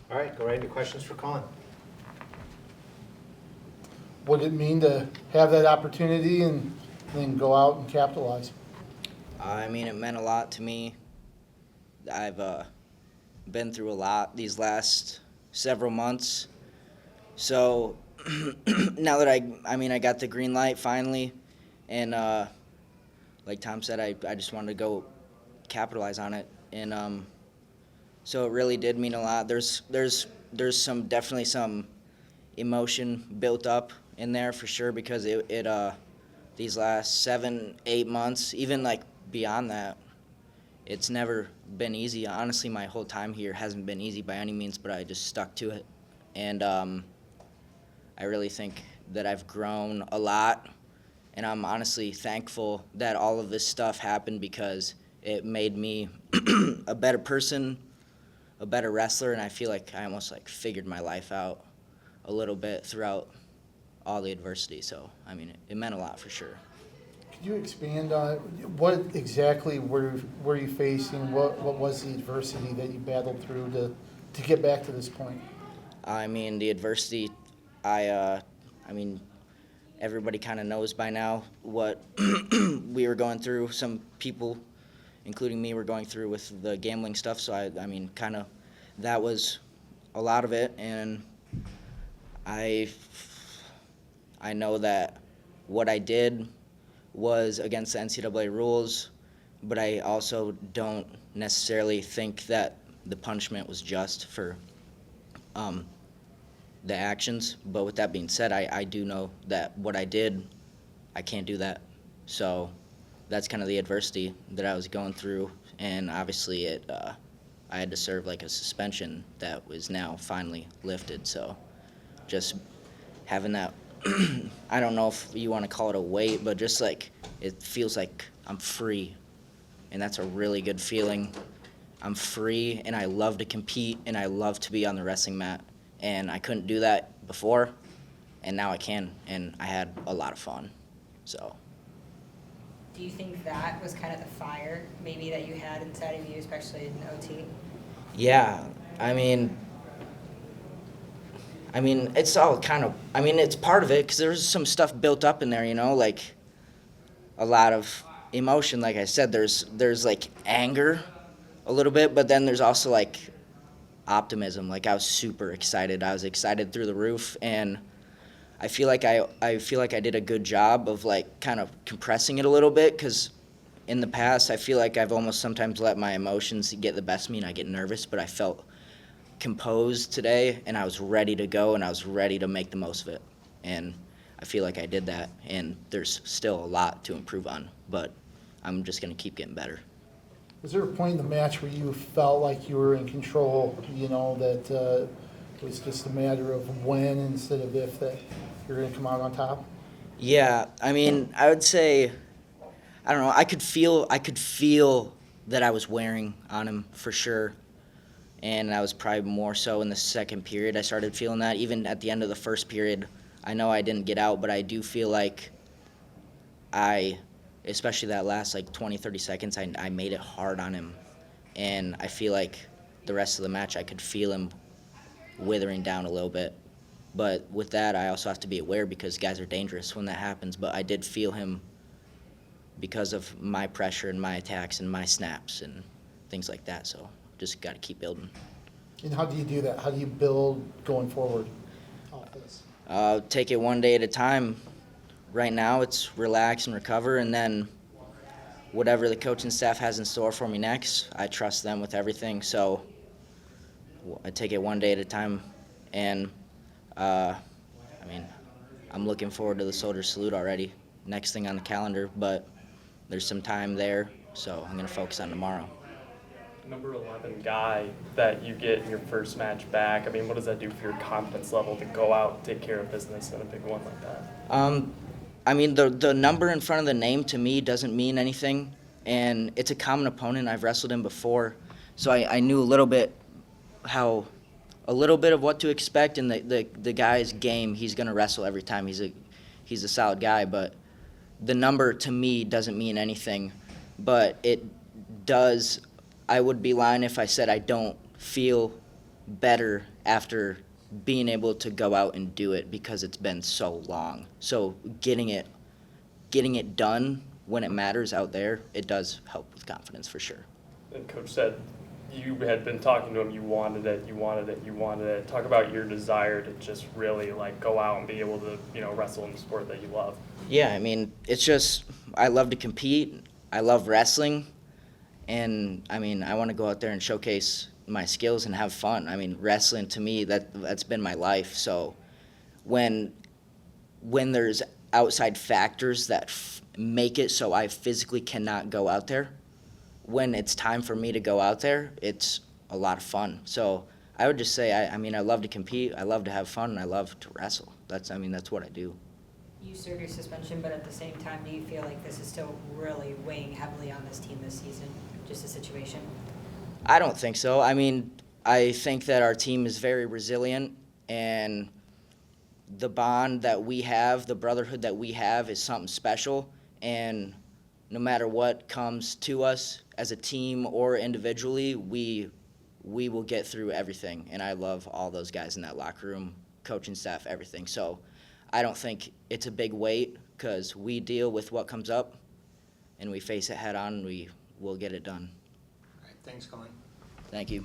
All right, go right into questions for Cullan. What did it mean to have that opportunity and then go out and capitalize? I mean, it meant a lot to me. I've been through a lot these last several months. So now that I got the green light finally, and like Tom said, I just wanted to go capitalize on it, and so it really did mean a lot. There's definitely some emotion built up in there for sure because it these last 7-8 months, even like beyond that, it's never been easy. Honestly, my whole time here hasn't been easy by any means, but I just stuck to it. And I really think that I've grown a lot. And I'm honestly thankful that all of this stuff happened because it made me a better person, a better wrestler, and I feel like I almost like figured my life out a little bit throughout all the adversity. So, I mean, it meant a lot for sure. Could you expand on what exactly were you facing? What was the adversity that you battled through to get back to this point? I mean, the adversity, I mean, everybody kind of knows by now what we were going through. Some people, including me, were going through with the gambling stuff. So, I mean, kind of that was a lot of it. And I know that what I did was against the NCAA rules, but I also don't necessarily think that the punishment was just for the actions. But with that being said, I do know that what I did, I can't do that. So that's kind of the adversity that I was going through, and obviously I had to serve like a suspension that was now finally lifted. So just having that, I don't know if you want to call it a weight, but just like it feels like I'm free, and that's a really good feeling. I'm free, and I love to compete, and I love to be on the wrestling mat, and I couldn't do that before, and now I can, and I had a lot of fun. So. Do you think that was kind of the fire maybe that you had inside of you, especially in OT? Yeah, I mean, it's all kind of, it's part of it because there's some stuff built up in there, like a lot of emotion. Like I said, there's like anger a little bit, but then there's also like optimism. Like I was super excited. I was excited through the roof, and I feel like I did a good job of like kind of compressing it a little bit because in the past I feel like I've almost sometimes let my emotions get the best of me and I get nervous, but I felt composed today, and I was ready to go, and I was ready to make the most of it. And I feel like I did that, and there's still a lot to improve on, but I'm just going to keep getting better. Was there a point in the match where you felt like you were in control, that it was just a matter of when instead of if that you're going to come out on top? Yeah, I would say, I don't know, I could feel that I was wearing on him for sure. And I was probably more so in the second period. I started feeling that. Even at the end of the first period, I know I didn't get out, but I do feel like especially that last like 20, 30 seconds, I made it hard on him. And I feel like the rest of the match I could feel him withering down a little bit. But with that, I also have to be aware because guys are dangerous when that happens. But I did feel him because of my pressure and my attacks and my snaps and things like that. So just got to keep building. And how do you do that? How do you build going forward off this? Take it one day at a time. Right now it's relax and recover, and then whatever the coaching staff has in store for me next, I trust them with everything. So I take it one day at a time, and I'm looking forward to the Soldier Salute already. Next thing on the calendar, but there's some time there, so I'm going to focus on tomorrow. Number 11 guy that you get in your first match back, what does that do for your confidence level to go out and take care of business in a big one like that? The number in front of the name to me doesn't mean anything, and it's a common opponent. I've wrestled him before, so I knew a little bit of what to expect, and the guy's game, he's going to wrestle every time. He's a solid guy, but the number to me doesn't mean anything, but it does. I would be lying if I said I don't feel better after being able to go out and do it because it's been so long. So getting it done when it matters out there, it does help with confidence for sure. And Coach said you had been talking to him, you wanted it. Talk about your desire to just really like go out and be able to, wrestle in the sport that you love. Yeah, I mean, it's just, I love to compete. I love wrestling. And, I mean, I want to go out there and showcase my skills and have fun. I mean, wrestling to me, that's been my life. So when there's outside factors that make it so I physically cannot go out there, when it's time for me to go out there, it's a lot of fun. So I would just say, I mean, I love to compete, I love to have fun, and I love to wrestle. That's what I do. You served your suspension, but at the same time, do you feel like this is still really weighing heavily on this team this season, just the situation? I don't think so. I mean, I think that our team is very resilient, and the bond that we have, the brotherhood that we have is something special, and no matter what comes to us as a team or individually, we will get through everything, and I love all those guys in that locker room, coaching staff, everything. So I don't think it's a big weight because we deal with what comes up, and we face it head on, and we will get it done. All right, thanks, Cullan. Thank you.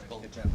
Good job, man.